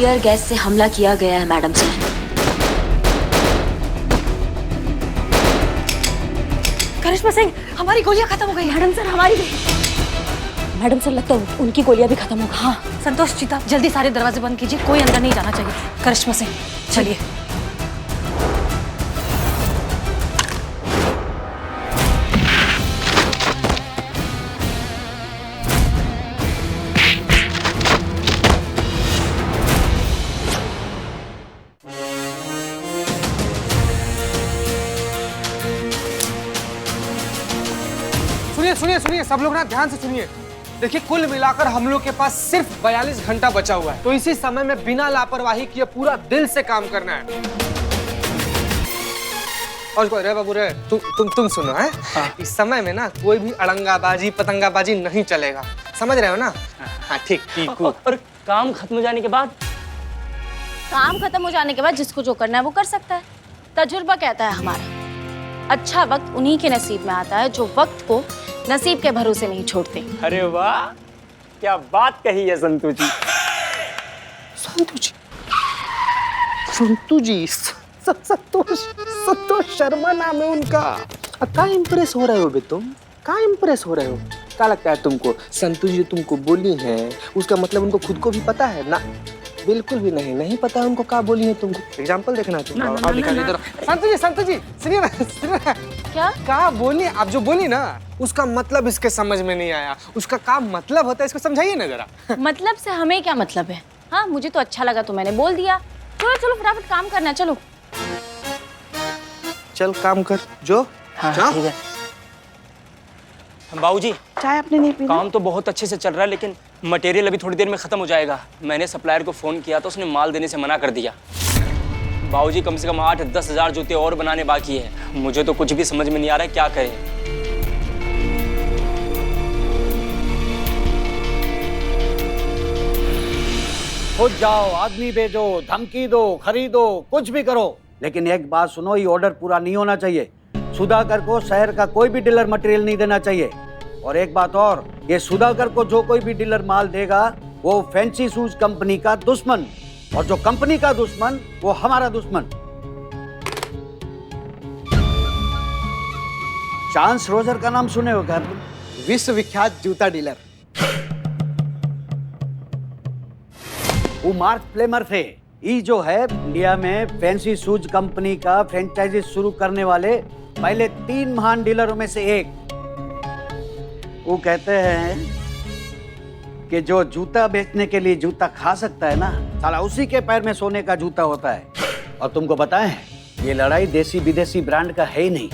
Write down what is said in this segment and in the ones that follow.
Tear gas से हमला किया गया है मैडम सर। करिश्मा सिंह, हमारी गोलियां खत्म हो गई। मैडम सर हमारी भी। मैडम सर लगता है उनकी गोलियां भी खत्म हो गई। हाँ संतोष, चीता जल्दी सारे दरवाजे बंद कीजिए, कोई अंदर नहीं जाना चाहिए। करिश्मा सिंह चलिए। सुनिए सुनिए सब लोग ना ध्यान से सुनिए। देखिए कुल मिलाकर हम लोग के पास सिर्फ 42 घंटा बचा हुआ है, तो इसी समय में बिना लापरवाही किए पूरा दिल से काम करना है। और कोई रे बाबू रे, तुम सुनो है। हाँ। इस समय में ना कोई भी अड़ंगाबाजी पतंगाबाजी नहीं चलेगा, समझ रहे हो ना? हाँ ठीक। और काम खत्म हो जाने के बाद? काम खत्म हो जाने के बाद जिसको जो करना है वो कर सकता है। तजुर्बा कहता है हमारा, अच्छा वक्त उन्हीं के नसीब में आता है जो वक्त को नसीब के भरोसे नहीं छोड़ते। अरे वाह, क्या बात कही है संतू जी। संतू जी, संतोष शर्मा नाम है उनका। कहाँ इम्प्रेस हो रहे हो बे तुम? कहाँ इम्प्रेस हो रहे हो? क्या लगता है तुमको संतू जी तुमको बोली है उसका मतलब उनको खुद को भी पता है ना? बिल्कुल भी नहीं पता है उनको क्या बोली है तुमको। एग्जाम्पल देखना है तुमको। और दिखा इधर। संतू जी सुनिए ना। क्या बोली? आप जो बोली ना उसका मतलब इसके समझ में नहीं आया। उसका क्या मतलब होता है इसको समझाइए ना जरा। मतलब से हमें क्या मतलब है? हाँ मुझे तो अच्छा लगा तो मैंने बोल दिया। चलो फटाफट काम करना। चलो चल काम कर जो। हाँ ठीक है। बाबूजी चाय आपने नहीं पी? काम तो बहुत अच्छे से चल रहा है, लेकिन मटेरियल अभी थोड़ी देर में खत्म हो जाएगा। मैंने सप्लायर को फोन किया तो उसने माल देने से मना कर दिया। बाबूजी कम से कम 8-10 हज़ार जूते और बनाने बाकी है। मुझे तो कुछ भी समझ में नहीं आ रहा है क्या करें। खुद जाओ, आदमी भेजो, धमकी दो, खरीदो, कुछ भी करो, लेकिन एक बात सुनो, ये ऑर्डर पूरा नहीं होना चाहिए। सुधाकर को शहर का कोई भी डीलर मटेरियल नहीं देना चाहिए। और एक बात और, ये सुधाकर को जो कोई भी डीलर माल देगा वो फैंसी शूज कंपनी का दुश्मन, और जो कंपनी का दुश्मन वो हमारा दुश्मन। चांस रोजर का नाम सुने हो क्या? विश्वविख्यात जूता डीलर। वो मार्क प्लेमर थे। ये जो है इंडिया में फैंसी शूज कंपनी का फ्रेंचाइजी शुरू करने वाले पहले 3 महान डीलरों में से एक। वो कहते हैं कि जो जूता बेचने के लिए जूता खा सकता है ना, साला उसी के पैर में सोने का जूता होता है। और तुमको पता है, ये लड़ाई देसी विदेशी ब्रांड का है ही नहीं,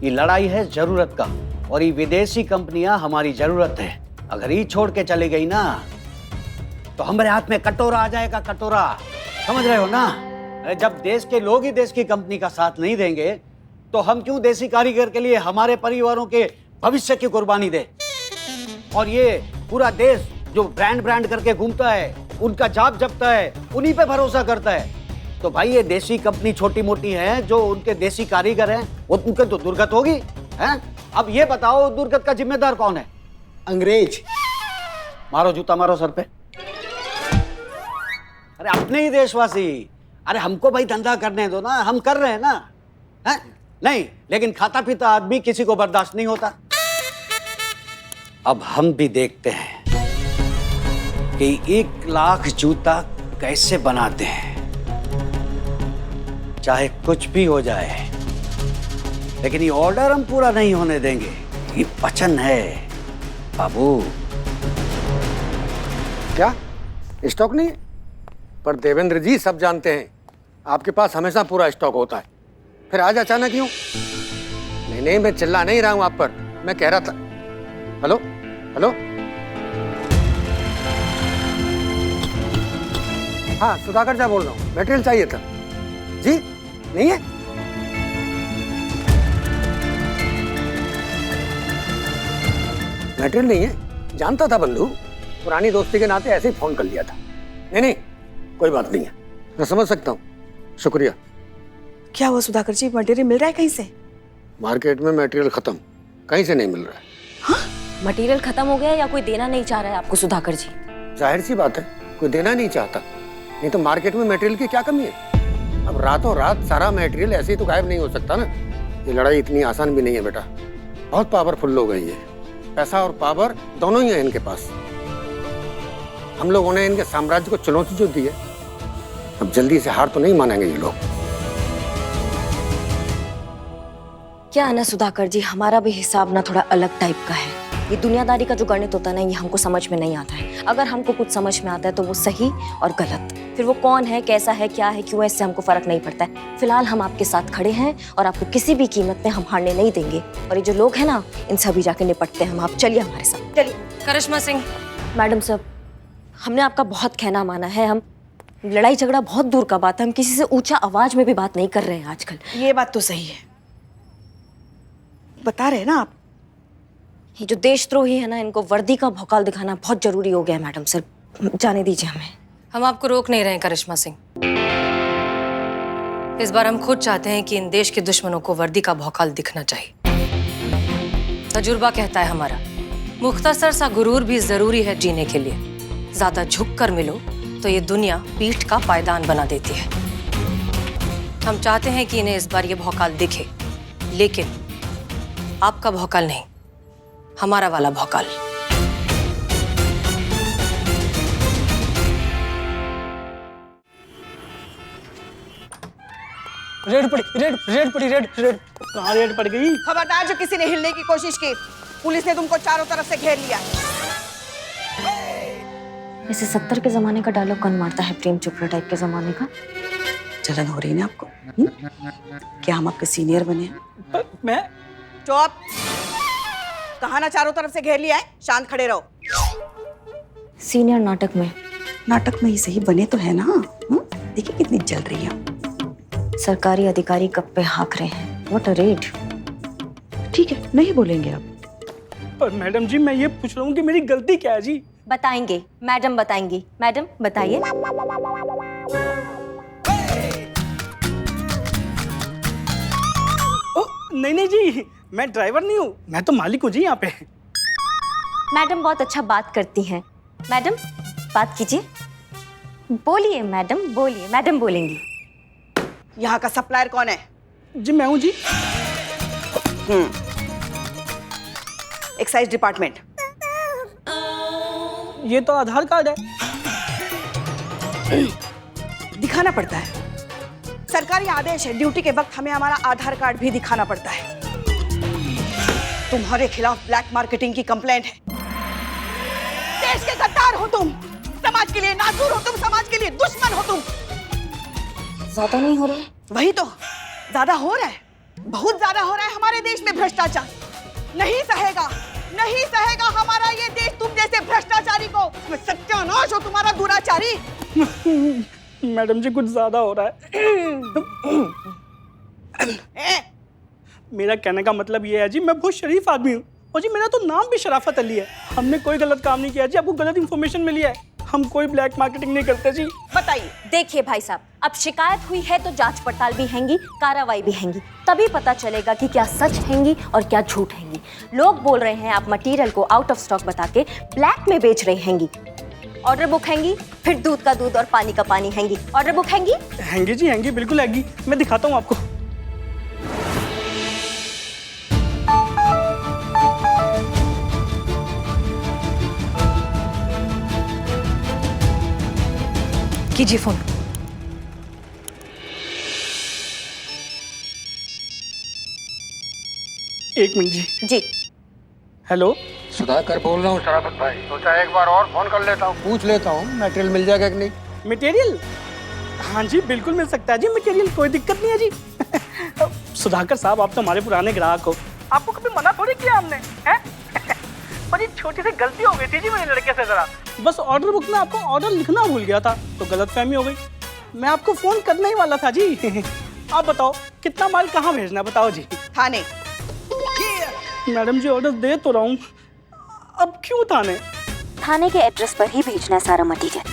ये लड़ाई है जरूरत का। और ये विदेशी कंपनियां हमारी जरूरत है। अगर ये छोड़ के चली गई ना तो हमारे हाथ में कटोरा आ जाएगा, कटोरा। समझ रहे हो ना? अरे जब देश के लोग ही देश की कंपनी का साथ नहीं देंगे तो हम क्यों देसी कारीगर के लिए हमारे परिवारों के भविष्य की कुर्बानी दे? और ये पूरा देश जो ब्रांड करके घूमता है, उनका जाप जपता है, उन्हीं पे भरोसा करता है। तो भाई ये देसी कंपनी छोटी मोटी है, जो उनके देसी कारीगर हैं, वो उनके तो दुर्गत होगी हैं? अब ये बताओ दुर्गत का जिम्मेदार कौन है? अंग्रेज। मारो जूता, मारो सर पे। अरे अपने ही देशवासी। अरे हमको भाई धंधा करने दो ना, हम कर रहे हैं ना, है? नहीं, लेकिन खाता पीता आदमी किसी को बर्दाश्त नहीं होता। अब हम भी देखते हैं कि 1 लाख जूता कैसे बनाते हैं, चाहे कुछ भी हो जाए, लेकिन ये ऑर्डर हम पूरा नहीं होने देंगे। ये वचन है बाबू। क्या स्टॉक नहीं है? पर देवेंद्र जी सब जानते हैं आपके पास हमेशा पूरा स्टॉक होता है, फिर आज अचानक क्यों? नहीं मैं चिल्ला नहीं रहा हूं आप पर, मैं कह रहा था। हेलो हेलो, हाँ सुधाकर जा बोल रहा हूँ, मटेरियल चाहिए था जी। नहीं है? मटेरियल नहीं है? जानता था बंधु, पुरानी दोस्ती के नाते ऐसे ही फोन कर लिया था। नहीं कोई बात नहीं है, मैं समझ सकता हूँ, शुक्रिया। क्या हुआ सुधाकर जी, मटेरियल मिल रहा है कहीं से? मार्केट में मटेरियल खत्म, कहीं से नहीं मिल रहा है। हाँ? मटेरियल खत्म हो गया या कोई देना नहीं चाह रहा है आपको सुधाकर जी? जाहिर सी बात है, कोई देना नहीं चाहता। नहीं तो मार्केट में मटेरियल की क्या कमी है? अब रातों रात सारा मटेरियल ऐसे ही तो गायब नहीं हो सकता ना। ये लड़ाई इतनी आसान भी नहीं है बेटा, बहुत पावरफुल लोग हैं ये। पैसा और पावर दोनों ही है इनके पास। हम लोगों ने इनके साम्राज्य को चुनौती जो दी है, अब जल्दी से हार तो नहीं मानेंगे ये लोग। क्या है ना सुधाकर जी, हमारा भी हिसाब ना थोड़ा अलग टाइप का है। ये दुनियादारी का जो गणित होता है ना, ये हमको समझ में नहीं आता है। अगर हमको कुछ समझ में आता है तो वो सही और गलत, फिर वो कौन है, कैसा है, क्या है, क्यों है, इससे हमको फर्क नहीं पड़ता है। फिलहाल हम आपके साथ खड़े हैं और आपको किसी भी कीमत में हम हारने नहीं देंगे। और ये जो लोग हैं ना, इनसे अभी जाके निपटते हैं हम। आप चलिए हमारे साथ, चलिए। करिश्मा सिंह, मैडम साहब, हमने आपका बहुत कहना माना है। हम लड़ाई झगड़ा बहुत दूर का बात है, हम किसी से ऊंचा आवाज में भी बात नहीं कर रहे हैं आजकल। ये बात तो सही है, बता रहे हैं ना आप। ये जो देशद्रोही है ना, इनको वर्दी का भौकाल दिखाना बहुत जरूरी हो गया है मैडम सर। जाने दीजिए हमें। हम आपको रोक नहीं रहे हैं करिश्मा सिंह। इस बार हम खुद चाहते हैं कि इन देश के दुश्मनों को वर्दी का भौकाल दिखना चाहिए। तजुर्बा कहता है हमारा, मुख्तसर सा गुरूर भी जरूरी है जीने के लिए। ज्यादा झुक कर मिलो तो ये दुनिया पीठ का पायदान बना देती है। हम चाहते हैं कि इन्हें इस बार ये भौकाल दिखे, लेकिन आपका भौकाल नहीं, हमारा वाला भौकाल। रेड पड़ी, रेड पड़ी, रेड। कहाँ रेड पड़ गई? खबरदार, जो किसी ने हिलने की कोशिश की, पुलिस ने तुमको चारों तरफ से घेर लिया। वैसे 70 के जमाने का डायलॉग कौन मारता है, प्रेम चोपड़ा टाइप के जमाने का? जलन हो रही है ना आपको? क्या हम आपके सीनियर बने हैं? मैं चुप! कहा ना चारों तरफ से घेर लिया है, शांत खड़े रहो। सीनियर नाटक में? नाटक में ही सही बने तो है ना। देखिए कितनी जल रही है। सरकारी अधिकारी कब पे हाँक रहे हैं। What a red. ठीक है, नहीं बोलेंगे आप। पर मैडम जी, मैं ये पूछ रहा हूँ कि मेरी गलती क्या है जी? बताएंगे, मैडम बताएंगी। मैडम बताइए। नहीं जी, मैं ड्राइवर नहीं हूँ, मैं तो मालिक हूँ जी यहाँ पे। मैडम बहुत अच्छा बात करती हैं। मैडम बात कीजिए, बोलिए मैडम, बोलिए। मैडम बोलेंगी। यहाँ का सप्लायर कौन है? जी मैं हूँ जी। Excise department. ये तो आधार कार्ड है। दिखाना पड़ता है, सरकारी आदेश है। ड्यूटी के वक्त हमें हमारा आधार कार्ड भी दिखाना पड़ता है। तुम्हारे खिलाफ ब्लैक मार्केटिंग की कंप्लेंट है। देश के गद्दार हो तुम, समाज के लिए नासूर हो तुम, समाज के लिए दुश्मन हो तुम। ज्यादा नहीं हो रहा? वही तो, ज्यादा हो रहा है, बहुत ज्यादा हो रहा है। हमारे देश में भ्रष्टाचार नहीं सहेगा, नहीं सहेगा हमारा ये देश तुम जैसे भ्रष्टाचारी को। सत्यानाश हो तुम्हारा दुराचारी। मैडम जी, कुछ ज्यादा हो रहा है। मेरा कहने का मतलब ये है जी, मैं बहुत शरीफ आदमी हूँ और जी मेरा तो नाम भी शराफत अली है। हमने कोई गलत काम नहीं किया जी, आपको गलत इन्फॉर्मेशन मिली है। हम कोई ब्लैक मार्केटिंग नहीं करते जी। बताइए। देखिए भाई साहब, अब शिकायत हुई है तो जांच पड़ताल भी हैंगी, कार्रवाई भी हैंगी, तभी पता चलेगा कि क्या सच हैंगी और क्या झूठ हैंगी। लोग बोल रहे हैं आप मटेरियल को आउट ऑफ स्टॉक बता के ब्लैक में बेच रहे हैंगी। ऑर्डर बुक हैंगी, फिर दूध का दूध और पानी का पानी हैंगी। ऑर्डर बुक हैंगी? हैंगी जी, हैंगी, बिल्कुल हैंगी। मैं दिखाता हूँ आपको। कीजिए फोन। एक मिनट जी। जी। हेलो, सुधाकर बोल रहा हूँ शराफत भाई। सोचा एक बार और फोन कर लेता हूँ, पूछ लेता हूँ मटेरियल मिल जाएगा कि नहीं। मटेरियल? हाँ जी, बिल्कुल मिल सकता है जी मटेरियल, कोई दिक्कत नहीं है जी। सुधाकर साहब, आप तो हमारे पुराने ग्राहक हो, आपको कभी मना थोड़ी किया हमने, हैं? पर ये छोटी सी गलती हो गई थी जी मेरे लड़के से जरा। बस ऑर्डर बुक में आपको ऑर्डर लिखना भूल गया था तो गलतफहमी हो गई। मैं आपको फोन करने ही वाला था जी। आप बताओ कितना माल कहाँ भेजना है, बताओ जी। थाने। मैडम जी, ऑर्डर दे तो रहा हूँ, अब क्यों थाने? थाने के एड्रेस पर ही भेजना है सारा मटेरियल।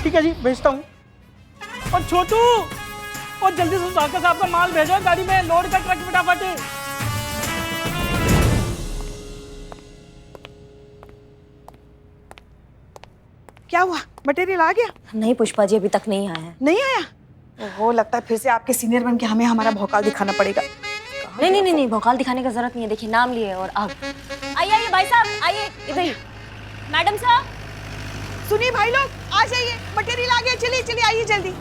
ठीक है जी, भेजता हूँ। और छोटू, और जल्दी से सुधाकर साहब का माल भेजो गाड़ी में, लोड का ट्रक फटाफट। क्या हुआ, मटेरियल आ गया? नहीं पुष्पा जी, अभी तक नहीं आया है। नहीं आया? ओहो, लगता है फिर से आपके सीनियर बन के हमें हमारा भौकाल दिखाना पड़ेगा। नहीं, भौकाल दिखाने का जरूरत नहीं है। देखिए नाम लिए और अब आइए भाई साहब, आइए इधर। मैडम साहब, सुनिए भाई लोग, आ जाइए, मटेरियल आ गया, चलिए चलिए आइए जल्दी।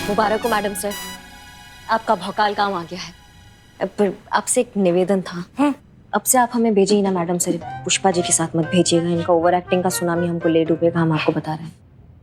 मुबारक हो मैडम सर, आपका भौकाल काम आ गया है। पर आपसे एक निवेदन था, अब से आप हमें भेजिए ही ना मैडम सर, पुष्पा जी के साथ मत भेजिएगा। इनका ओवर एक्टिंग का सुनामी हमको ले डूबेगा, हम आपको बता रहे हैं।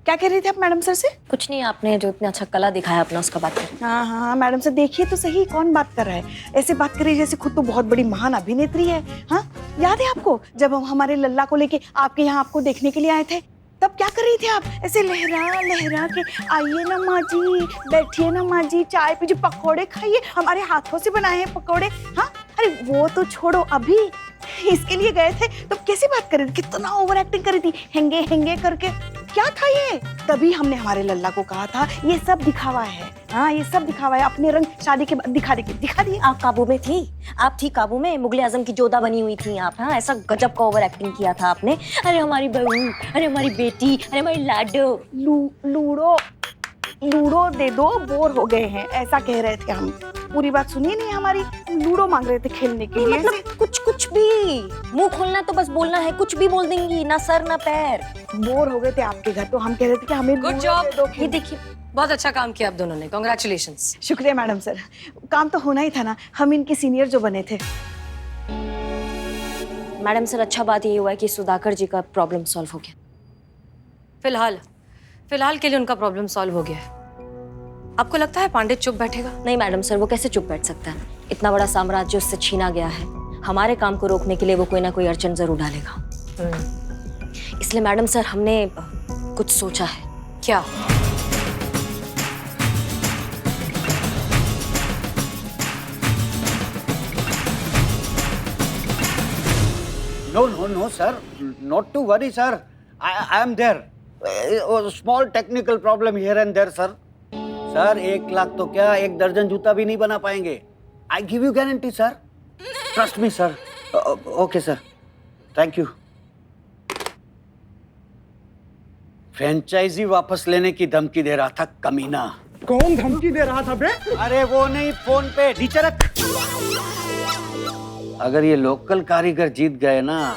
क्या कह रही थी आप मैडम सर से? कुछ नहीं, आपने जो इतना अच्छा कला दिखाया अपना, उसका बात करें। हाँ हाँ मैडम सर, देखिए तो सही, कौन बात कर रहा है? ऐसे बात करिए जैसे खुद तो बहुत बड़ी महान अभिनेत्री है। हाँ, याद है आपको जब हम हमारे लल्ला को लेके आपके यहाँ आपको देखने के लिए आए थे, तब क्या कर रही थी आप? ऐसे लहरा लहरा के, आइए ना माँ जी, बैठिए ना माँ जी, चाय पीजिए, पकोड़े खाइए, हमारे हाथों से बनाए हैं पकोड़े। हाँ, अरे वो तो छोड़ो, अभी इसके लिए गए थे तो कैसी बात कर रही थी, कितना ओवर एक्टिंग कर रही थी, हेंगे हेंगे करके। क्या था ये? तभी हमने हमारे लल्ला को कहा था ये सब दिखावा है। हाँ, ये सब दिखावा है, अपने रंग शादी के बाद दिखा दिए। आप काबू में थी, आप थी काबू में, मुगले आजम की जोधा बनी हुई थी आप। हाँ, ऐसा गजब का ओवर एक्टिंग किया था आपने। अरे हमारी बहू, अरे हमारी बेटी, अरे हमारी लाडो। लूडो दे दो, बोर हो गए हैं, ऐसा कह रहे थे हम। पूरी बात सुनिए नहीं हमारी, लूडो मांग रहे थे खेलने के लिए। मतलब कुछ भी, मुंह खोलना तो बस बोलना है, कुछ भी बोल देंगी, ना सर ना पैर। बोर हो गए थे आपके घर, तो हम कह रहे थे कि हमें गुड लूडो जॉब। दे दो ये खेलने। देखिए, बहुत अच्छा काम किया आप दोनों ने, कॉन्ग्रेचुलेशंस। शुक्रिया मैडम सर, काम तो होना ही था ना, हम इनके सीनियर जो बने थे। मैडम सर अच्छा बात ये हुआ है कि सुधाकर जी का प्रॉब्लम सॉल्व हो गया। फिलहाल के लिए उनका प्रॉब्लम सॉल्व हो गया है। आपको लगता है पांडित चुप बैठेगा? नहीं मैडम सर, वो कैसे चुप बैठ सकता है? इतना बड़ा साम्राज्य उससे छीना गया है, हमारे काम को रोकने के लिए वो कोई ना कोई अड़चन जरूर डालेगा। इसलिए मैडम सर हमने कुछ सोचा है। क्या? No, sir. Not to worry, sir. I am there. A small technical problem here and there, sir. Sir 1 lakh तो क्या, 1 दर्जन जूता भी नहीं बना पाएंगे। I give you guarantee, sir. Trust me, sir. Okay, sir. Thank you. Franchisee वापस लेने की धमकी दे रहा था कमीना। कौन धमकी दे रहा था बे? अरे वो नहीं, फोन पे नीचे रख। अगर ये लोकल कारीगर जीत गए ना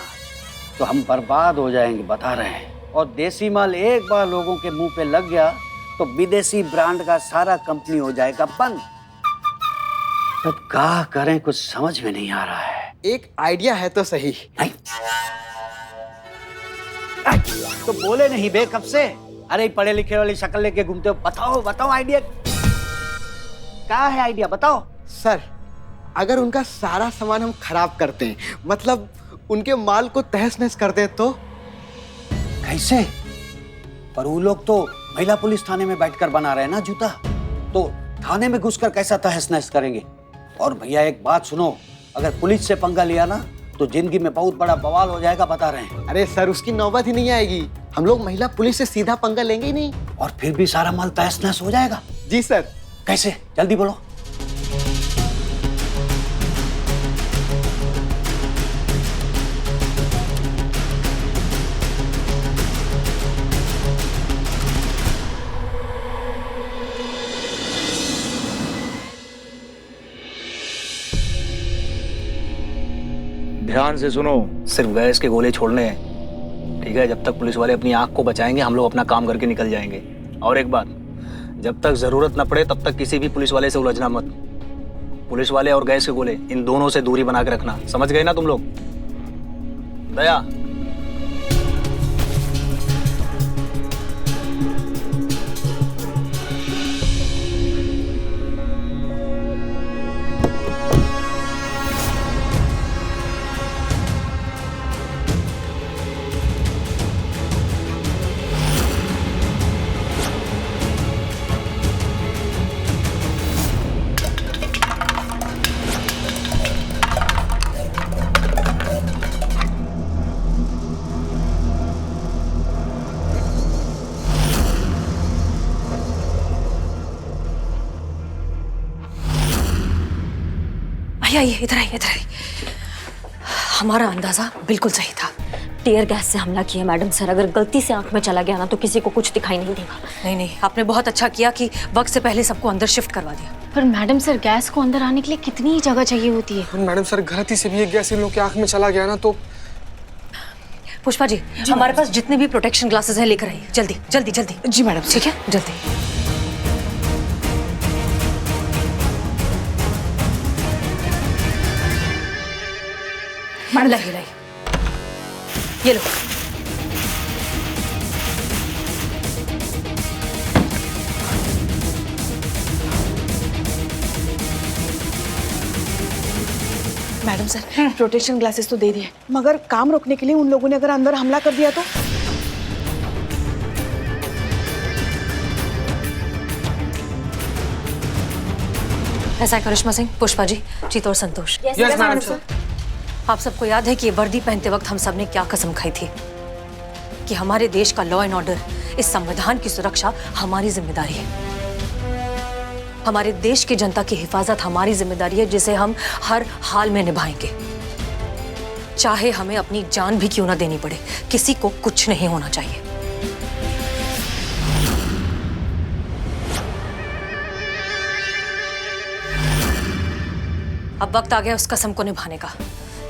तो हम बर्बाद हो जाएंगे, बता रहे हैं। और देसी माल एक बार लोगों के मुंह पे लग गया तो विदेशी ब्रांड का सारा कंपनी हो जाएगा बंद। अब क्या करें, कुछ समझ में नहीं आ रहा है। एक आइडिया है तो सही। नहीं तो बोले नहीं बे कब से? अरे पढ़े लिखे वाली शक्ल लेके घूमते हो। बताओ आइडिया क्या है? आइडिया बताओ सर, अगर उनका सारा सामान हम खराब करते हैं, मतलब उनके माल को तहस नहस कर दे तो? कैसे? पर वो लोग तो महिला पुलिस थाने में बैठकर बना रहे हैं ना जूता, तो थाने में घुसकर कैसा तहस नहस करेंगे? और भैया एक बात सुनो, अगर पुलिस से पंगा लिया ना तो जिंदगी में बहुत बड़ा बवाल हो जाएगा, बता रहे हैं। अरे सर, उसकी नौबत ही नहीं आएगी, हम लोग महिला पुलिस से सीधा पंगा लेंगे ही नहीं। और फिर भी सारा माल तहस नहस हो जाएगा। जी सर। कैसे? जल्दी बोलो। ध्यान से सुनो, सिर्फ गैस के गोले छोड़ने हैं, ठीक है? जब तक पुलिस वाले अपनी आंख को बचाएंगे हम लोग अपना काम करके निकल जाएंगे। और एक बात, जब तक जरूरत न पड़े तब तक किसी भी पुलिस वाले से उलझना मत। पुलिस वाले और गैस के गोले, इन दोनों से दूरी बना के रखना, समझ गए ना तुम लोग? दया, आइए, इधर आइए, इधर आइए। हमारा अंदाजा बिल्कुल सही था। टीयर गैस से हमला किया मैडम सर। अगर गलती से आंख में चला गया ना तो किसी को कुछ दिखाई नहीं देगा। नहीं नहीं, आपने बहुत अच्छा किया कि वक्त से पहले सबको अंदर शिफ्ट करवा दिया। पर मैडम सर, गैस को अंदर आने के लिए कितनी जगह चाहिए होती है? मैडम सर, गलती से भी एक गैस इन लोग की आंख में चला गया ना तो। पुष्पा जी, हमारे पास जितने भी प्रोटेक्शन ग्लासेस हैं लेकर आइए, जल्दी जल्दी जल्दी। जी मैडम। ठीक है, जल्दी। लाइए लाइए, ये लो। मैडम सर, प्रोटेक्शन ग्लासेस तो दे दिए, मगर काम रोकने के लिए उन लोगों ने अगर अंदर हमला कर दिया तो? ऐसा है करिश्मा सिंह, पुष्पा जी, जीत और संतोष। Yes madam sir. आप सबको याद है कि ये वर्दी पहनते वक्त हम सबने क्या कसम खाई थी कि हमारे देश का लॉ एंड ऑर्डर, इस संविधान की सुरक्षा हमारी जिम्मेदारी है। हमारे देश की जनता की हिफाजत हमारी जिम्मेदारी है, जिसे हम हर हाल में निभाएंगे, चाहे हमें अपनी जान भी क्यों ना देनी पड़े। किसी को कुछ नहीं होना चाहिए। अब वक्त आ गया उस कसम को निभाने का,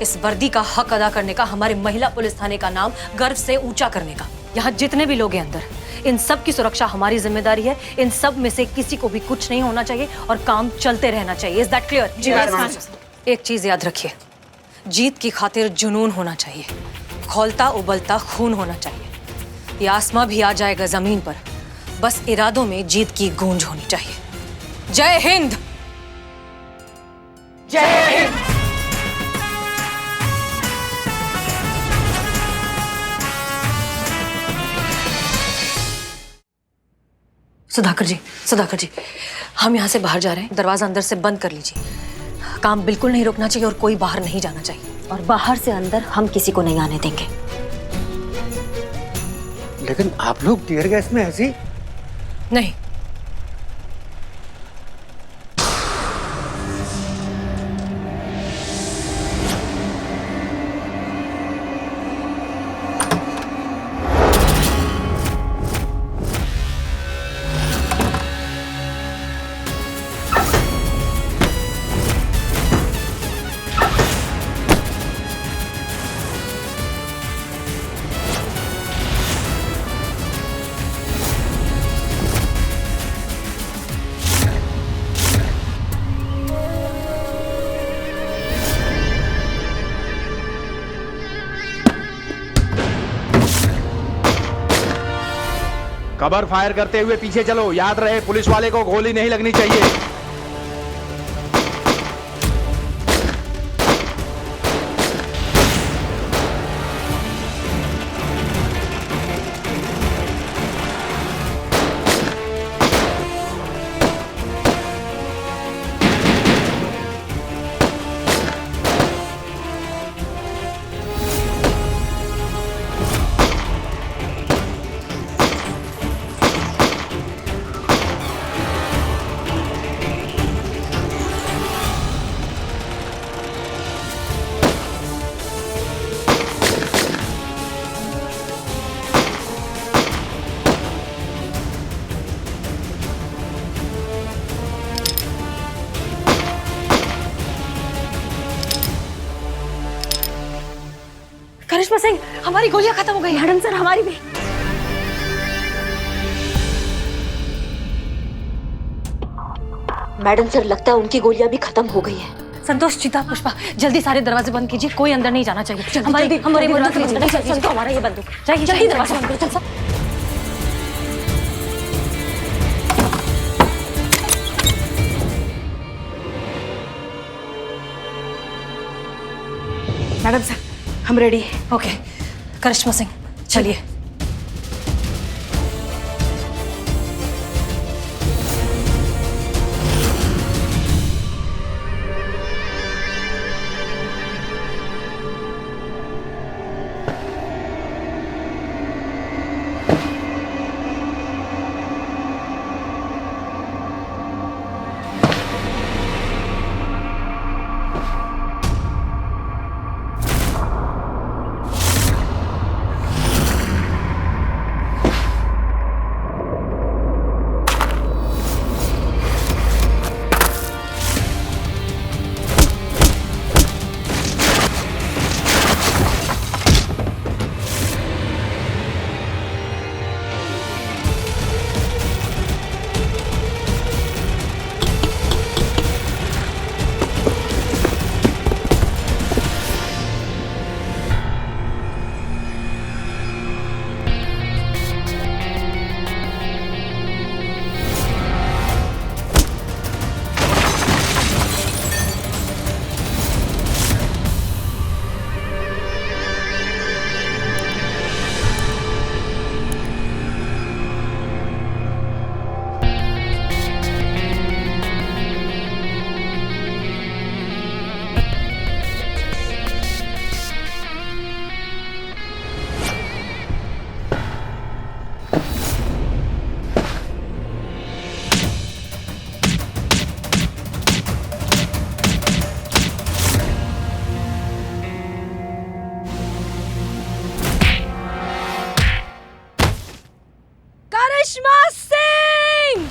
इस वर्दी का हक अदा करने का, हमारे महिला पुलिस थाने का नाम गर्व से ऊंचा करने का। यहाँ जितने भी लोग हैं अंदर, इन सब की सुरक्षा हमारी जिम्मेदारी है। इन सब में से किसी को भी कुछ नहीं होना चाहिए और काम चलते रहना चाहिए। Is that clear? जी मैडम। एक चीज याद रखिए, जीत की खातिर जुनून होना चाहिए, खौलता उबलता खून होना चाहिए। ये आसमां भी आ जाएगा जमीन पर, बस इरादों में जीत की गूंज होनी चाहिए। जय हिंद। जय हिंद। सुधाकर जी, हम यहाँ से बाहर जा रहे हैं। दरवाजा अंदर से बंद कर लीजिए। काम बिल्कुल नहीं रोकना चाहिए और कोई बाहर नहीं जाना चाहिए। और बाहर से अंदर हम किसी को नहीं आने देंगे। लेकिन आप लोग टीयर गैस में ऐसी? नहीं, कबर फायर करते हुए पीछे चलो। याद रहे, पुलिस वाले को गोली नहीं लगनी चाहिए। करिश्मा सिंह, हमारी गोलियां खत्म हो गई। मैडम सर, हमारी भी। मैडम सर, लगता है उनकी गोलियां भी खत्म हो गई है। संतोष, चिता, पुष्पा, जल्दी सारे दरवाजे बंद कीजिए। कोई अंदर नहीं जाना चाहिए। हमारी हमारा ये बंदूक, जल्दी दरवाजा बंद करो। चल। मैडम सर, हम रेडी हैं। ओके, करिश्मा सिंह, चलिए। Karishma Singh.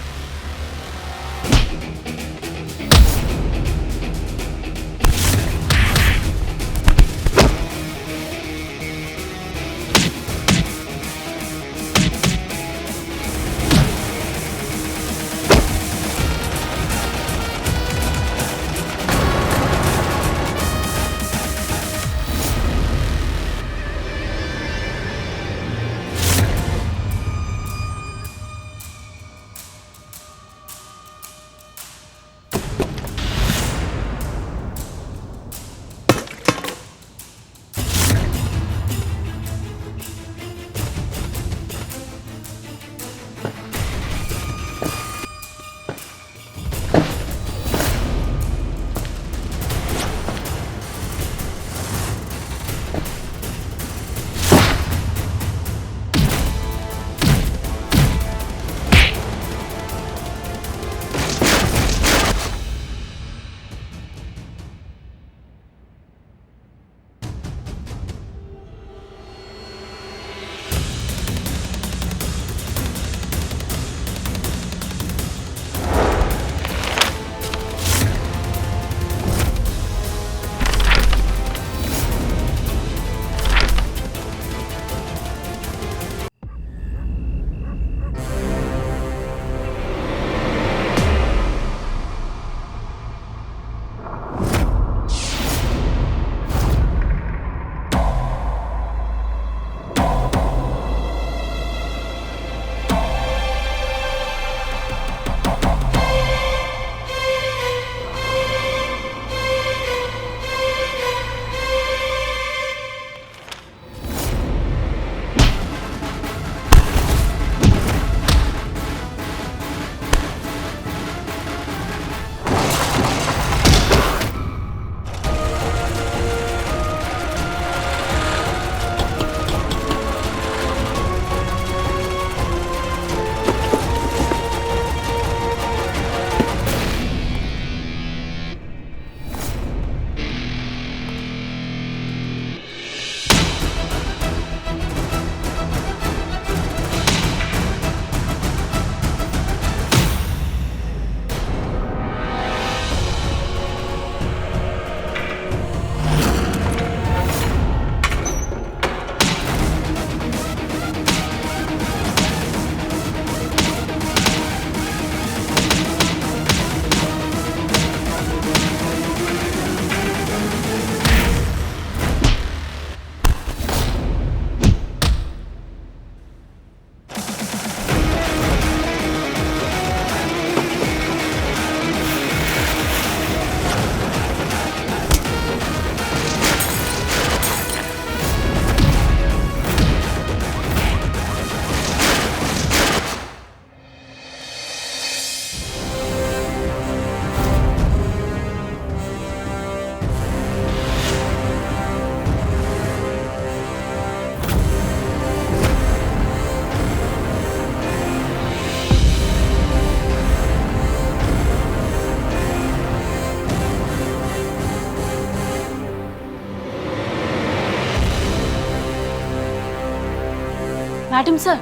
Madam sir,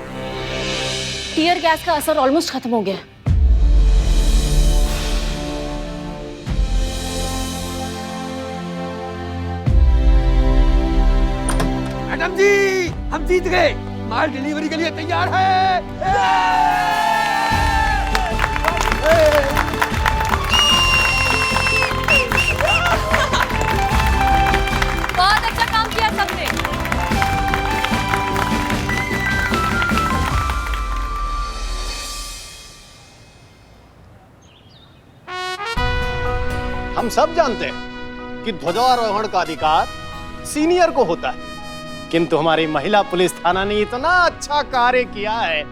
tear gas का असर ऑलमोस्ट खत्म हो गया। मैडम जी, हम जीत गए। माल डिलीवरी के लिए तैयार है। बहुत अच्छा काम किया सबने। हम सब जानते हैं कि ध्वजारोहण का अधिकार सीनियर को होता है, किंतु हमारी महिला पुलिस थाना ने इतना अच्छा कार्य किया है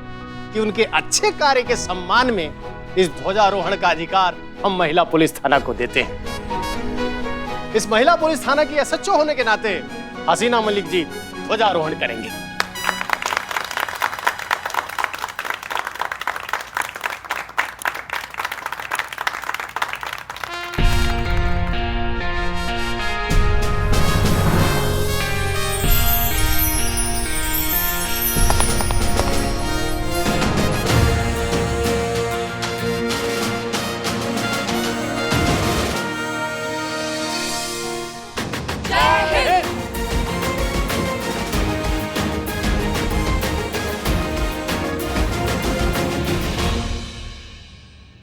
कि उनके अच्छे कार्य के सम्मान में इस ध्वजारोहण का अधिकार हम महिला पुलिस थाना को देते हैं। इस महिला पुलिस थाना की एसएचओ होने के नाते हसीना मलिक जी ध्वजारोहण करेंगे।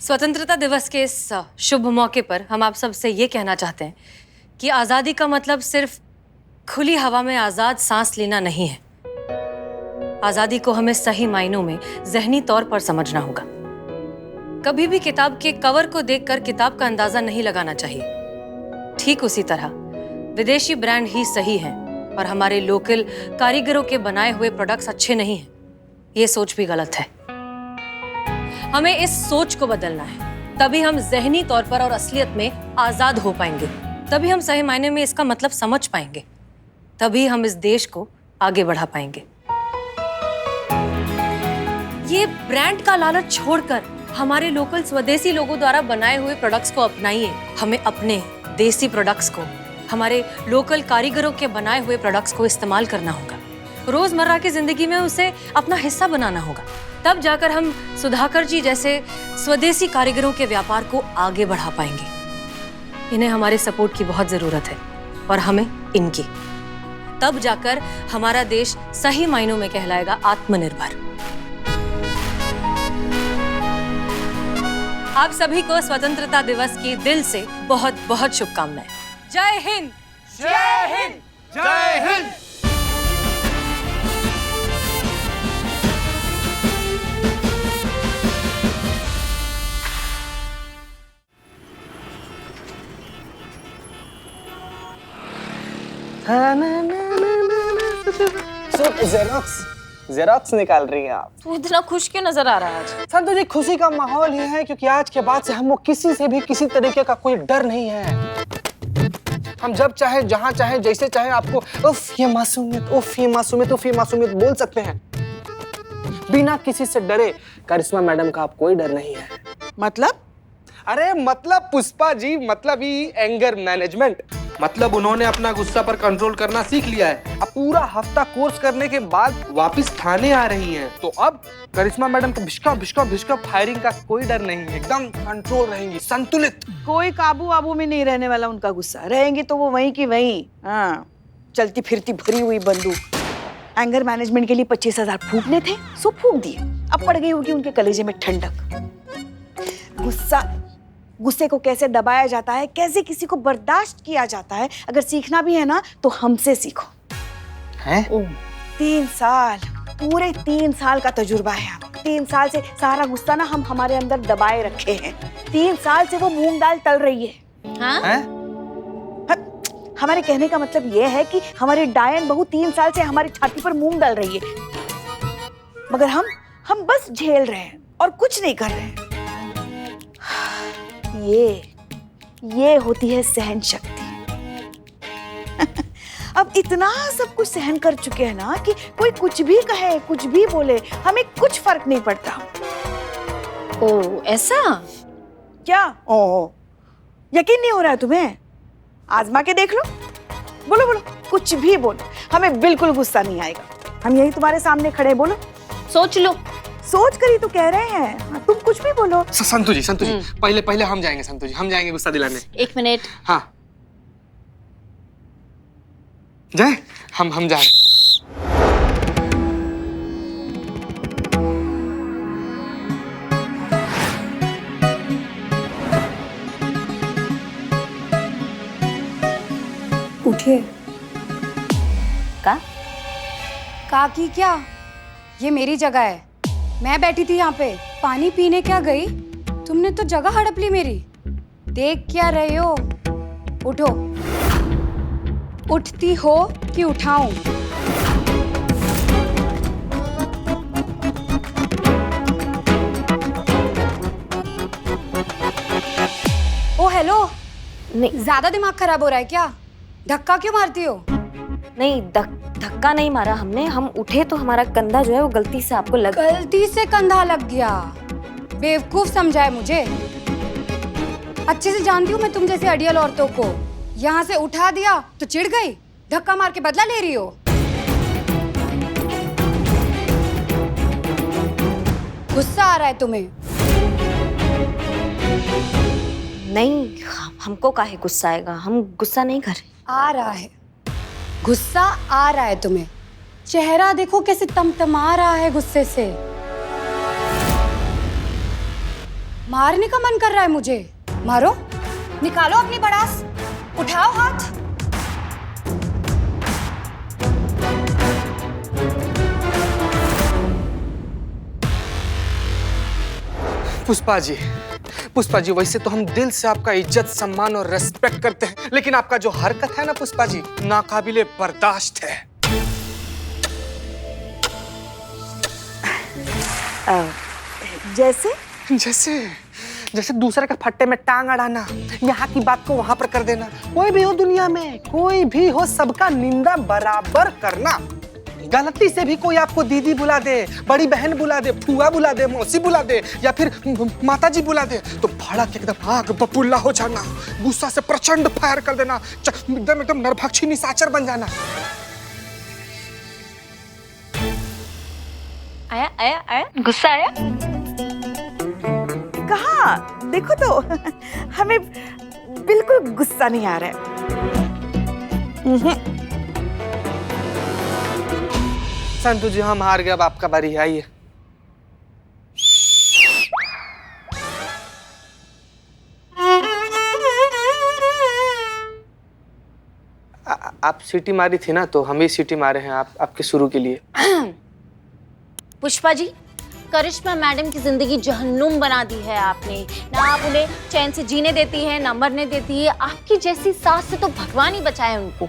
स्वतंत्रता दिवस के इस शुभ मौके पर हम आप सबसे ये कहना चाहते हैं कि आज़ादी का मतलब सिर्फ खुली हवा में आज़ाद सांस लेना नहीं है। आज़ादी को हमें सही मायनों में ज़हनी तौर पर समझना होगा। कभी भी किताब के कवर को देखकर किताब का अंदाज़ा नहीं लगाना चाहिए। ठीक उसी तरह विदेशी ब्रांड ही सही हैं और हमारे लोकल कारीगरों के बनाए हुए प्रोडक्ट्स अच्छे नहीं हैं, ये सोच भी गलत है। हमें इस सोच को बदलना है, तभी हम ज़हनी तौर पर और असलियत में आज़ाद हो पाएंगे। तभी हम सही मायने में इसका मतलब समझ पाएंगे। तभी हम इस देश को आगे बढ़ा पाएंगे। ये ब्रांड का लालच छोड़कर हमारे लोकल स्वदेशी लोगों द्वारा बनाए हुए प्रोडक्ट्स को अपनाइए। हमें अपने देसी प्रोडक्ट्स को, हमारे लोकल कारीगरों के बनाए हुए प्रोडक्ट्स को इस्तेमाल करना होगा। रोजमर्रा की जिंदगी में उसे अपना हिस्सा बनाना होगा। तब जाकर हम सुधाकर जी जैसे स्वदेशी कारीगरों के व्यापार को आगे बढ़ा पाएंगे। इन्हें हमारे सपोर्ट की बहुत जरूरत है और हमें इनकी। तब जाकर हमारा देश सही मायनों में कहलाएगा आत्मनिर्भर। आप सभी को स्वतंत्रता दिवस की दिल से बहुत बहुत शुभकामनाएं। जय हिंद। जय हिंद। जय हिंद। जेरोक्स निकाल रही हैं आप। तू इतना खुश क्यों नजर आ रहा है आज? संतु जी, खुशी का माहौल ही है क्योंकि आज के बाद से हमको किसी से भी किसी तरीके का कोई डर नहीं है। हम जब चाहे, जहां चाहे, जैसे चाहे आपको उफ ये मासूमियत, उफ ये मासूमियत, उफ ये मासूमियत बोल सकते हैं बिना किसी से डरे। करिश्मा मैडम का आप कोई डर नहीं है। मतलब? अरे मतलब पुष्पा जी, मतलब ही एंगर मैनेजमेंट। मतलब उन्होंने अपना गुस्सा पर कंट्रोल करना सीख लिया है। अब पूरा हफ्ता कोर्स करने के बाद वापस थाने आ रही हैं, तो अब करिश्मा मैडम को भिष्का भिष्का भिष्का फायरिंग का कोई डर नहीं है। एकदम कंट्रोल रहेंगी, संतुलित। कोई काबू वाबू में नहीं रहने वाला उनका गुस्सा। रहेंगी तो वो वहीं की वहीं, हाँ, चलती फिरती भरी हुई बंदूक। एंगर मैनेजमेंट के लिए 25,000 फूकने थे, सो फूक दिए। अब पड़ गई होगी उनके कलेजे में ठंडक। गुस्से को कैसे दबाया जाता है, कैसे किसी को बर्दाश्त किया जाता है, अगर सीखना भी है ना तो हमसे सीखो। हैं? 3 साल, पूरे 3 साल का तजुर्बा है हम। 3 साल से सारा गुस्सा ना हम हमारे अंदर दबाए रखे हैं। 3 साल से वो मूंग दाल तल रही है। हाँ? हमारे कहने का मतलब ये है कि हमारी डायन बहू 3 साल से हमारी छाती पर मूंग डाल रही है, मगर हम बस झेल रहे हैं और कुछ नहीं कर रहे हैं। ये होती है सहन शक्ति। अब इतना सब कुछ सहन कर चुके हैं ना कि कोई कुछ भी कहे, कुछ भी बोले, हमें कुछ फर्क नहीं पड़ता। ओ ऐसा क्या? ओ यकीन नहीं हो रहा है तुम्हें? आजमा के देख लो। बोलो बोलो, कुछ भी बोलो, हमें बिल्कुल गुस्सा नहीं आएगा। हम यही तुम्हारे सामने खड़े, बोलो। सोच लो। सोच कर ही तो कह रहे हैं, तुम कुछ भी बोलो। संतु जी, पहले हम जाएंगे। संतु जी, हम जाएंगे गुस्सा दिलाने। 1 मिनट। हाँ जाए, हम जा रहे। उठिए। का? काकी क्या? ये मेरी जगह है, मैं बैठी थी यहाँ पे। पानी पीने क्या गई? तुमने तो जगह हड़प ली मेरी। देख क्या रहे हो? उठो। उठती हो कि उठाऊं? ओ हेलो, ज्यादा दिमाग खराब हो रहा है क्या? धक्का क्यों मारती हो? नहीं, धक्का नहीं मारा हमने। हम उठे तो हमारा कंधा जो है वो गलती से आपको लग गया। गलती से कंधा लग गया? बेवकूफ समझा है मुझे। अच्छे से जानती हूँ मैं तुम जैसे अड़ियल औरतों को। यहाँ से उठा दिया तो चिढ़ गई, धक्का मार के बदला ले रही हो। गुस्सा आ रहा है तुम्हें? नहीं, हमको काहे गुस्सा आएगा? हम गुस्सा नहीं कर रहे। आ रहा है गुस्सा, आ रहा है तुम्हें। चेहरा देखो कैसे तमतमा रहा है गुस्से से। मारने का मन कर रहा है मुझे। मारो, निकालो अपनी बड़ास, उठाओ हाथ। पुष्पा जी, पुष्पा जी, वैसे तो हम दिल से आपका इज्जत, सम्मान और रेस्पेक्ट करते हैं, लेकिन आपका जो हरकत है ना पुष्पा जी, नाकाबिले बर्दाश्त है। जैसे जैसे जैसे दूसरे के फट्टे में टांग अड़ाना, यहाँ की बात को वहां पर कर देना। कोई भी हो दुनिया में, कोई भी हो, सबका निंदा बराबर करना। गलती से भी कोई आपको दीदी बुला दे, बड़ी बहन बुला दे, फूआ बुला दे, मौसी बुला दे, या फिर माताजी बुला दे, तो भड़क एकदम आग बबूला हो जाना, गुस्सा से प्रचंड फायर कर देना, एकदम नरभक्षी निशाचर बन जाना। आया आया आया, गुस्सा आया? कहाँ? देखो तो हमें बिल्कुल गुस्सा नहीं आ रहा है। संतु जी, हम हार गए, अब आपका बारी है, आइए। आप सीटी मारी थी ना, तो हम ही सीटी मारे हैं आपके शुरू के लिए। पुष्पा जी, करिश्मा मैडम की जिंदगी जहन्नुम बना दी है आपने। ना आप उन्हें चैन से जीने देती है, ना मरने देती है। आपकी जैसी सास से तो भगवान ही बचाए उनको।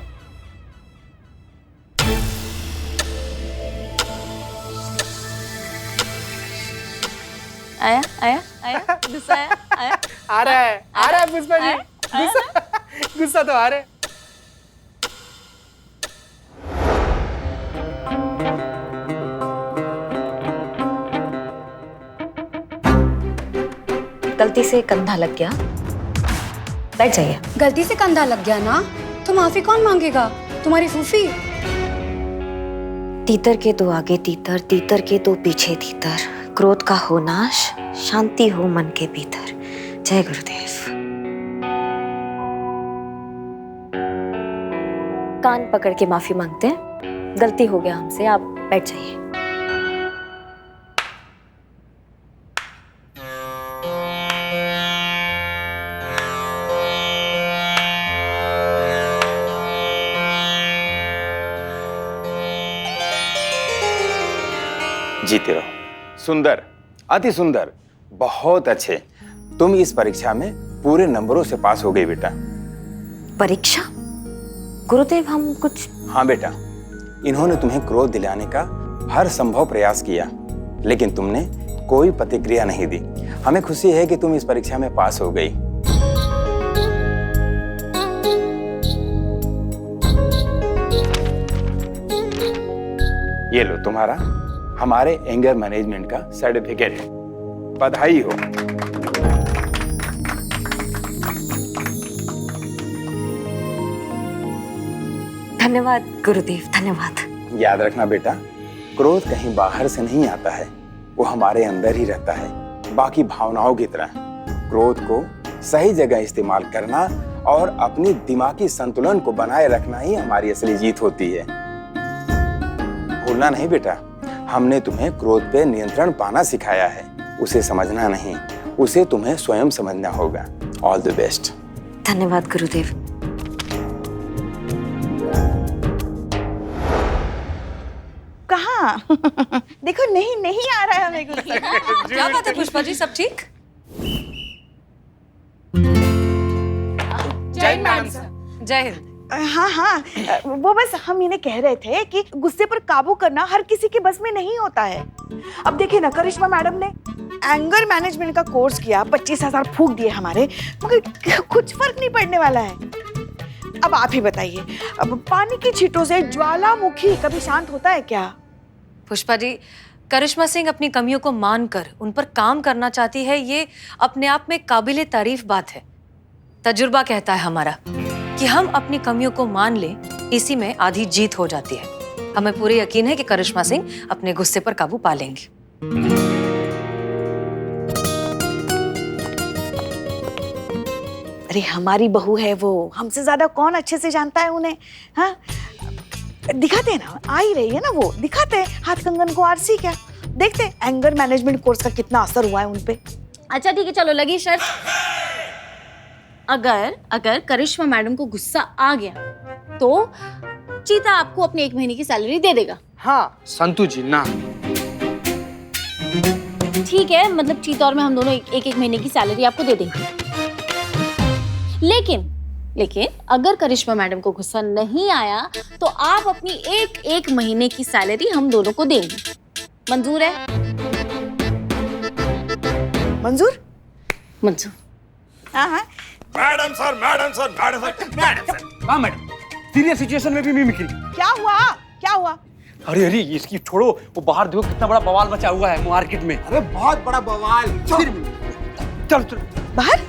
आया आया आया, गुस्सा आया आया, आ रहा है पुष्पा जी, गुस्सा तो आ रहा है। गलती से कंधा लग गया, बैठ जाइए। गलती से कंधा लग गया ना, तो माफी कौन मांगेगा? तुम्हारी फूफी। तीतर के दो आगे तीतर, तीतर के दो पीछे तीतर, क्रोध का हो नाश, शांति हो मन के भीतर। जय गुरुदेव। कान पकड़ के माफी मांगते हैं, गलती हो गया हमसे, आप बैठ जाइए। जीते रहो। सुंदर, अति सुंदर, बहुत अच्छे। तुम इस परीक्षा में पूरे नंबरों से पास हो गई बेटा। परीक्षा? गुरुदेव, हम कुछ। हाँ बेटा, इन्होंने तुम्हें क्रोध दिलाने का हर संभव प्रयास किया, लेकिन तुमने कोई प्रतिक्रिया नहीं दी। हमें खुशी है कि तुम इस परीक्षा में पास हो गई। ये लो तुम्हारा हमारे एंगर मैनेजमेंट का सर्टिफिकेट। बधाई हो। धन्यवाद गुरुदेव, धन्यवाद। याद रखना बेटा, क्रोध कहीं बाहर से नहीं आता है, वो हमारे अंदर ही रहता है। बाकी भावनाओं की तरह क्रोध को सही जगह इस्तेमाल करना और अपनी दिमागी संतुलन को बनाए रखना ही हमारी असली जीत होती है। भूलना नहीं बेटा, हमने तुम्हें क्रोध पे नियंत्रण पाना सिखाया है, उसे समझना नहीं, उसे तुम्हें स्वयं समझना होगा। All the best. धन्यवाद गुरुदेव। कहाँ? देखो, नहीं आ रहा है हमें कुछ। क्या बात है पुष्पा जी, सब ठीक? जय हिंद मैडम सर। जय हिंद। हाँ, वो बस हम इन्हें कह रहे थे कि गुस्से पर काबू करना हर किसी के बस में नहीं होता है। अब देखिए ना, करिश्मा मैडम ने एंगर मैनेजमेंट का कोर्स किया, 25,000 फूंक दिए हमारे, मगर कुछ फर्क नहीं पड़ने वाला है। अब आप ही बताइए, अब पानी की छींटों से ज्वालामुखी कभी शांत होता है क्या? पुष्पा जी, करिश्मा सिंह अपनी कमियों को मानकर उन पर काम करना चाहती है, ये अपने आप में काबिले तारीफ बात है। तजुर्बा कहता है हमारा कि हम अपनी कमियों को मान लें, इसी में आधी जीत हो जाती है। हमें पूरे यकीन है कि करिश्मा सिंह अपने गुस्से पर काबू पा लेंगी। अरे हमारी बहू है वो, हमसे ज्यादा कौन अच्छे से जानता है उन्हें? हाँ, दिखाते हैं ना, आ ही रही है ना वो, दिखाते हैं हाथ कंगन को आरसी। क्या देखते हैं एंगर मैनेजमेंट कोर्स का कितना असर हुआ है उनपे। अच्छा ठीक है, चलो लगी शर्त। अगर करिश्मा मैडम को गुस्सा आ गया तो चीता आपको अपने 1 महीने की सैलरी दे देगा। हाँ संतु जी ना। ठीक है, मतलब चीता और मैं हम दोनों एक महीने की सैलरी आपको दे देंगे। लेकिन अगर करिश्मा मैडम को गुस्सा नहीं आया तो आप अपनी एक महीने की सैलरी हम दोनों को देंगे। मंजूर है? मंजूर? मंजूर। हाँ हाँ। Madam sir, madam sir, madam sir, madam sir. हाँ मैडम, सीरियस सिचुएशन में भी मिमिक्री। क्या हुआ? क्या हुआ? अरे अरे इसकी छोड़ो, वो बाहर देखो कितना बड़ा बवाल मचा हुआ है मार्केट में। अरे बहुत बड़ा बवाल। चल चल बाहर।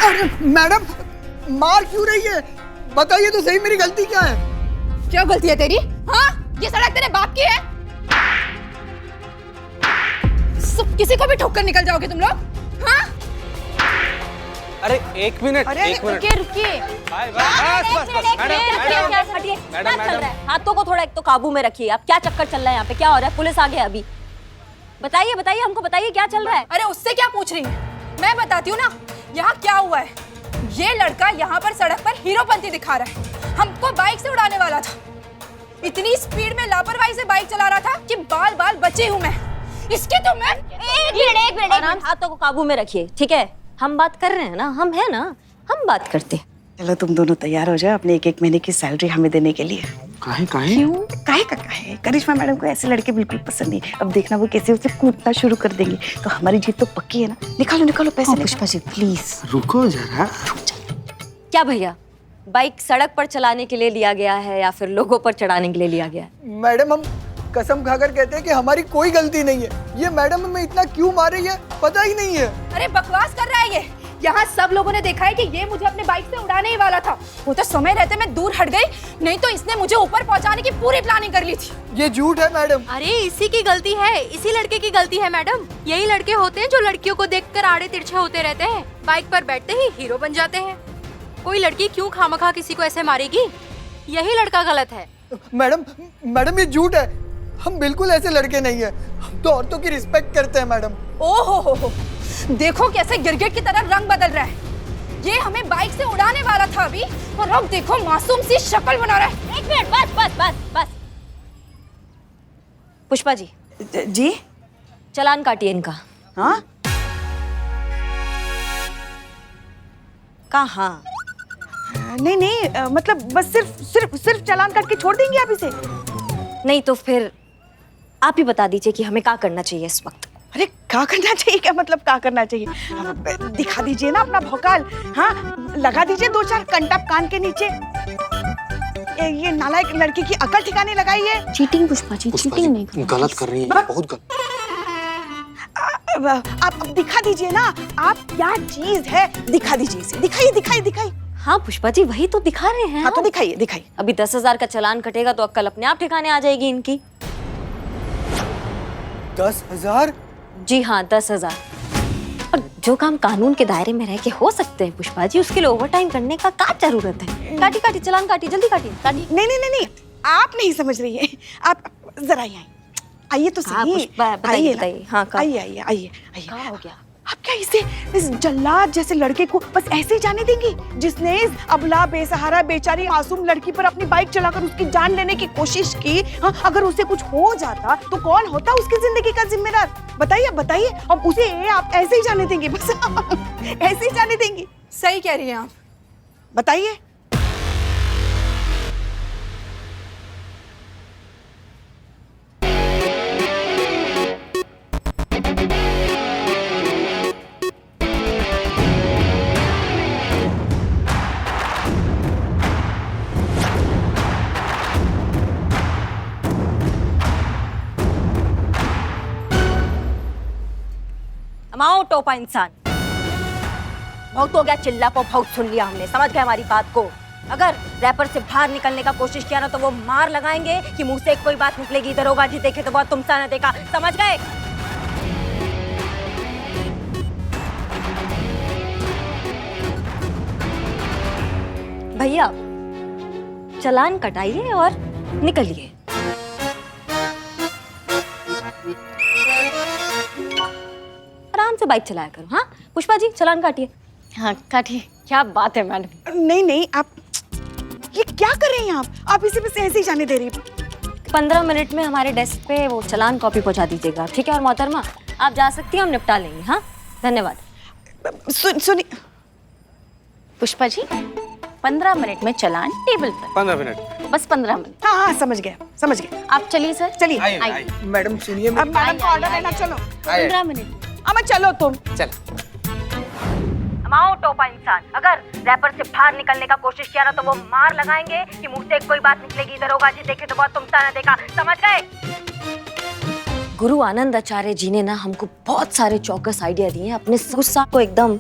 अरे मैडम मार क्यों रही है? बताइए तो सही, मेरी गलती क्या है? क्या गलती है तेरी? हाँ, ये सड़क तेरे बाप की है? सब किसी को भी ठोकर निकल जाओगे तुम लोग? हाँ? अरे एक मिनट, रुकिए। हाथों को थोड़ा एक तो काबू में रखिए। आप क्या चक्कर चल रहा है यहाँ पे? क्या हो रहा है? पुलिस आ गया अभी। बताइए हमको बताइए क्या चल रहा है? अरे उससे क्या पूछ रही है? मैं बताती हूँ ना, यहाँ क्या हुआ है। ये लड़का यहाँ पर सड़क पर हीरोपंती दिखा रहा है, हमको बाइक से उड़ाने वाला था। इतनी स्पीड में लापरवाही से बाइक चला रहा था कि बाल बची हूँ मैं। इसकी तो मैं एक मिनट, हाथों को काबू में रखिए, ठीक है? हम बात कर रहे हैं ना, हम है ना, हम बात करते हैं। चलो तुम दोनों तैयार हो जाओ अपने 1 महीने की सैलरी हमें देने के लिए। काहे? क्यों? काहे का काहे? करिश्मा मैडम को ऐसे लड़के बिल्कुल पसंद नहीं। अब देखना वो कैसे उसे कूटना शुरू कर देंगे, तो हमारी जीत तो पक्की है ना। निकालो पैसे। पुष्पा जी प्लीज रुको जरा। क्या भैया, बाइक सड़क पर चलाने के लिए लिया गया है या फिर लोगों पर चढ़ाने के लिए लिया गया है? मैडम हम कसम खाकर कहते हैं कि हमारी कोई गलती नहीं है। ये मैडम हमें इतना क्यों मार रही है पता ही नहीं है। अरे बकवास कर रहा है ये। यहाँ सब लोगों ने देखा है कि ये मुझे अपने बाइक से उड़ाने ही वाला था। वो तो समय रहते मैं दूर हट गई, नहीं तो इसने मुझे ऊपर पहुँचाने की पूरी प्लानिंग कर ली थी। ये झूठ है मैडम। अरे इसी की गलती है, इसी लड़के की गलती है मैडम। यही लड़के होते हैं जो लड़कियों को देखकर आड़े तिरछे होते रहते हैं, बाइक पर बैठते ही हीरो बन जाते हैं। कोई लड़की क्यों खामखा किसी को ऐसे मारेगी? यही लड़का गलत है। मैडम ये झूठ है। हम बिल्कुल ऐसे लड़के नहीं है। हम तो औरतों की रिस्पेक्ट करते हैं मैडम। ओहो हो, देखो कैसे गिरगिट की तरह रंग बदल रहा है। ये हमें बाइक से उड़ाने वाला था अभी, और अब देखो मासूम सी शक्ल बना रहा है। 1 मिनट, बस। पुष्पा जी चलान काटिए इनका। हाँ? कहाँ? नहीं, मतलब बस सिर्फ चालान काट के छोड़ देंगे आप इसे? नहीं तो फिर आप ही बता दीजिए कि हमें क्या करना चाहिए इस वक्त। अरे क्या करना चाहिए? क्या मतलब क्या करना चाहिए? दिखा दीजिए ना अपना भौकाल। हाँ, लगा दीजिए 2-4 कंटाप कान के नीचे। ये नालायक लड़की की अकल ठिकाने लगाई है। चीटिंग पुष्पा जी, चीटिंग नहीं गलत कर रही है, बहुत गलत। आप दिखा दीजिए ना, आप क्या चीज है, दिखा दीजिए इसे। दिखाइए। हाँ पुष्पा जी वही तो दिखा रहे हैं। हाँ तो दिखाइए। अभी 10,000 का चालान कटेगा तो अक्ल अपने आप ठिकाने आ जाएगी इनकी। 10,000? जी हाँ 10,000। और जो काम कानून के दायरे में रह के हो सकते हैं पुष्पा जी, उसके लिए ओवर टाइम करने का क्या जरूरत है? काटी चालान काटी, जल्दी काटी। नहीं, आप नहीं समझ रही है। आप जरा आइए तो सही। बताइए। हाँ आइए। क्या हो गया? आप क्या इस जल्लाद जैसे लड़के को बस ऐसे ही जाने देंगी, जिसने इस अबला बेसहारा बेचारी मासूम लड़की पर अपनी बाइक चलाकर उसकी जान लेने की कोशिश की? हाँ, अगर उसे कुछ हो जाता तो कौन होता उसकी जिंदगी का जिम्मेदार? बताइए। अब उसे आप ऐसे ही जाने देंगी? बस ऐसे ही जाने देंगी? सही कह रही हैं आप। बताइए। माओ टोपा इंसान, बहुत हो गया चिल्ला पो, बहुत सुन लिया हमने, समझ गए हमारी बात को। अगर रैपर से बाहर निकलने का कोशिश किया ना तो वो मार लगाएंगे कि मुंह से कोई बात निकलेगी, दरोगा जी देखे तो बहुत तुमसा न देखा, समझ गए? भैया चालान कटाइए और निकलिए। आराम से बाइक चलाया करो। हाँ पुष्पा जी, चालान काटिए। हाँ काटिए। क्या बात है मैडम। नहीं नहीं, आप ये क्या कर रही हैं आप इसे बस ऐसे ही जाने दे रही हैं। 15 मिनट में हमारे डेस्क पे वो चालान कॉपी पहुंचा दीजिएगा, ठीक है? और मोहतरमा आप जा सकती हैं, हम निपटा लेंगे। हाँ धन्यवाद। सुनिए पुष्पा जी, 15 मिनट में चालान टेबल पर। 15 मिनट, बस 15 मिनट। हाँ हाँ, समझ गए। आप चलिए सर। चलिए। आइए। मैडम सुनिए, अब मैडम का ऑर्डर है ना, चलो। 15 मिनट। अमर चलो तुम। चल। माओ टोपा इंसान, अगर रैपर से बाहर निकलने का कोशिश किया ना तो वो मार लगाएंगे कि मुंह से कोई बात निकलेगी। दरोगा जी देखे तो बहुत तुमसा ना देखा, समझ गए? गुरु आनंद आचार्य जी ने ना हमको बहुत सारे चौकस आइडिया दिए हैं अपने गुस्सा को एकदम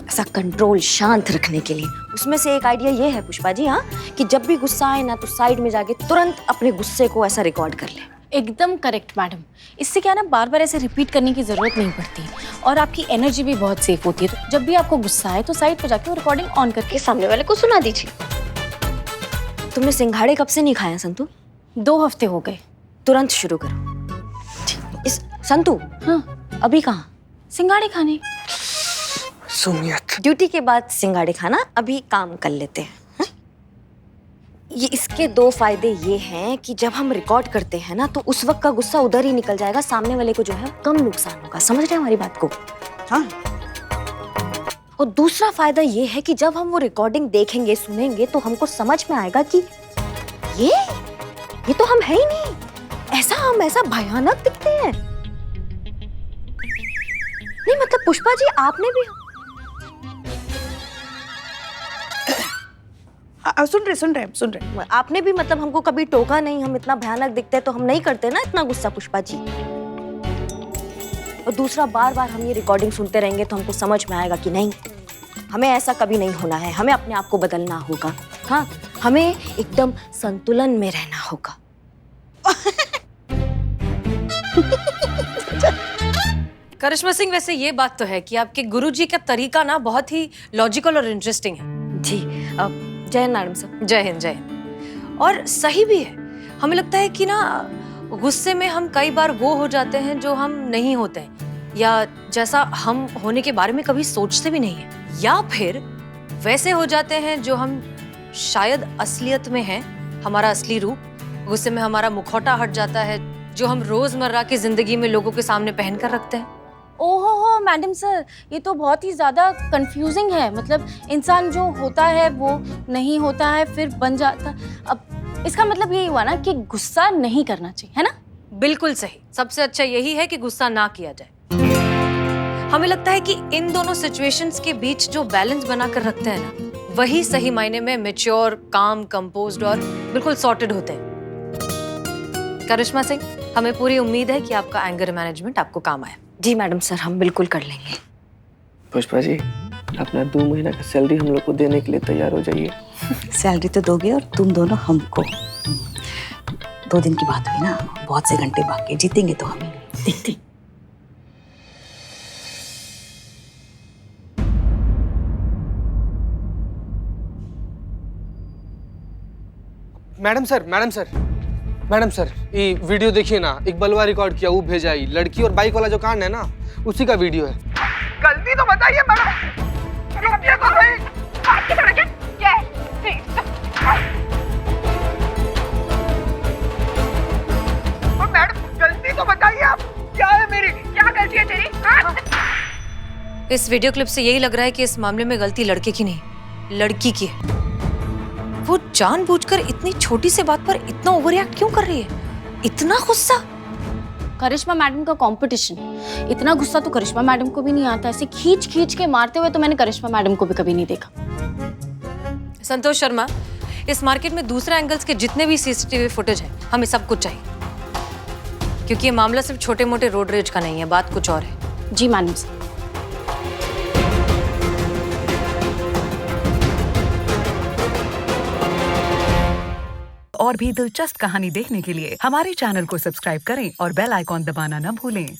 ऐसा कंट्रोल, शांत रखने के लिए। उसमें से एक आइडिया ये है पुष्पा जी, हाँ, कि जब भी गुस्सा आए ना तो साइड में जाके तुरंत अपने गुस्से को ऐसा रिकॉर्ड कर ले। एकदम करेक्ट मैडम। इससे क्या ना बार बार ऐसे रिपीट करने की जरूरत नहीं पड़ती और आपकी एनर्जी भी बहुत सेफ होती है। तो जब भी आपको गुस्सा आए तो साइड पे जाके वो रिकॉर्डिंग ऑन करके सामने वाले को सुना दीजिए। तुमने सिंघाड़े कब से नहीं खाया संतु? 2 हफ्ते हो गए। तुरंत शुरू करो। इस संतु, हाँ अभी कहाँ? सिंघाड़े खाने। सुमियत, ड्यूटी के बाद सिंघाड़े खाना, अभी काम कर लेते हैं। हाँ? ये इसके 2 फायदे ये हैं कि जब हम रिकॉर्ड करते हैं ना तो उस वक्त का गुस्सा उधर ही निकल जाएगा, सामने वाले को जो है कम नुकसान होगा। समझ रहे हैं हमारी बात को? हाँ। और दूसरा फायदा ये है कि जब हम वो रिकॉर्डिंग देखेंगे, सुनेंगे तो हमको समझ में आएगा कि ये तो हम है ही नहीं, हम ऐसा भयानक दिखते हैं। नहीं मतलब पुष्पा जी आपने भी सुन रहे आपने भी मतलब हमको कभी टोका नहीं, हम इतना भयानक दिखते हैं तो हम नहीं करते ना इतना गुस्सा पुष्पा जी। और दूसरा बार बार हम ये रिकॉर्डिंग सुनते रहेंगे तो हमको समझ में आएगा कि नहीं, हमें ऐसा कभी नहीं होना है, हमें अपने आप को बदलना होगा। हाँ, हमें एकदम संतुलन में रहना होगा। करिश्मा सिंह, वैसे ये बात तो है कि आपके गुरुजी का तरीका ना बहुत ही लॉजिकल और इंटरेस्टिंग है। जी, जय हिंद मैडम साहब। जय हिंद, जय हिंद। और सही भी है। हमें लगता है कि ना गुस्से में हम कई बार वो हो जाते हैं जो हम नहीं होते हैं, या जैसा हम होने के बारे में कभी सोचते भी नहीं है, या फिर वैसे हो जाते हैं जो हम शायद असलियत में हैं, हमारा असली रूप। गुस्से में हमारा मुखौटा हट जाता है जो हम रोजमर्रा की जिंदगी में लोगों के सामने पहन कर रखते हैं। ओहो हो मैडम सर, ये तो बहुत ही ज्यादा कंफ्यूजिंग है। मतलब इंसान जो होता है वो नहीं होता है, फिर बन जाता। अब इसका मतलब यही हुआ ना कि गुस्सा नहीं करना चाहिए, है ना? बिल्कुल सही। सबसे अच्छा यही है कि गुस्सा ना किया जाए। हमें लगता है कि इन दोनों सिचुएशंस के बीच जो बैलेंस बनाकर रखते हैं ना, वही सही मायने में मैच्योर, काम, कंपोज्ड और बिल्कुल सॉर्टेड होते हैं। करिश्मा सिंह, हमें पूरी उम्मीद है कि आपका एंगर मैनेजमेंट आपको काम आए। जी मैडम सर, हम बिल्कुल कर लेंगे। पुष्पा जी, अपना 2 महीना का सैलरी हम लोग को देने के लिए तैयार हो जाइए। सैलरी तो दोगे और तुम दोनों हमको। 2 दिन की बात हुई ना, बहुत से घंटे बाकी, जीतेंगे तो हम। देखते। मैडम सर, ये वीडियो देखिए ना, एक बलवा रिकॉर्ड किया, वो भेजा ही। लड़की और बाइक वाला जो कांड है ना, उसी का वीडियो है। गलती तो बताइए मैडम। मैडम गलती तो बताइए आप, क्या है मेरी, क्या गलती है तेरी? इस वीडियो क्लिप से यही लग रहा है कि इस मामले में गलती लड़के की नहीं, लड़की की है। वो जानबूझकर इतनी छोटी सी बात पर इतना ओवररिएक्ट क्यों कर रही है? इतना गुस्सा? करिश्मा मैडम का कंपटीशन, इतना गुस्सा तो करिश्मा मैडम को भी नहीं आता। ऐसे खींच खींच के मारते हुए तो मैंने करिश्मा मैडम को भी कभी नहीं देखा। संतोष शर्मा, इस मार्केट में दूसरे एंगल्स के जितने भी सीसीटीवी फुटेज है, हमें सब कुछ चाहिए, क्योंकि ये मामला सिर्फ छोटे मोटे रोड रेज का नहीं है, बात कुछ और है। जी मैडम सर। और भी दिलचस्प कहानी देखने के लिए हमारे चैनल को सब्सक्राइब करें और बेल आइकॉन दबाना न भूलें।